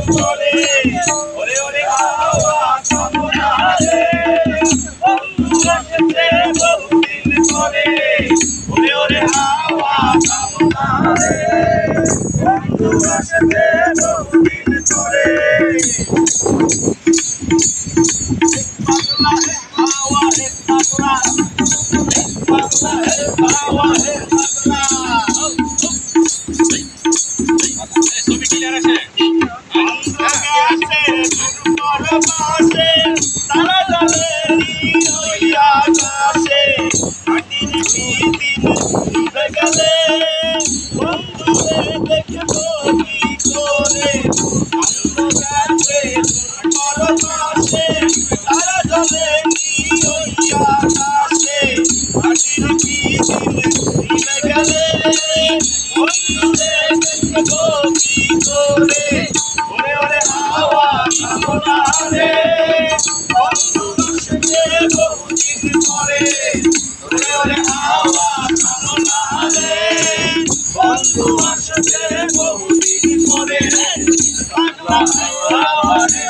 করে ওরে ওরে হাওয়া কামনা রে বন্ধু এসেছে বহুদিন পরে ওরে ওরে হাওয়া কামনা রে বন্ধু এসেছে বহুদিন পরে হাওয়া রে পাগলা পাগলা রে হাওয়া রে পাগলা ছবি ক্লিয়ার আছে পাশে তারা জলে আকাশে মাটির দিন ডুবে গেলে বন্ধুরে দেখব কি করে গাছে পাশে তারা জলে আকাশে মাটির দিন ডুবে গেলে বন্ধুরে দেখব কি করে ওরে ওরে হাওয়া কামনা রে বন্ধু এসেছে বহুদিন পরে ওরে ওরে হাওয়া কামনা রে বন্ধু এসেছে বহুদিন পরে পাগলা হাওয়া রে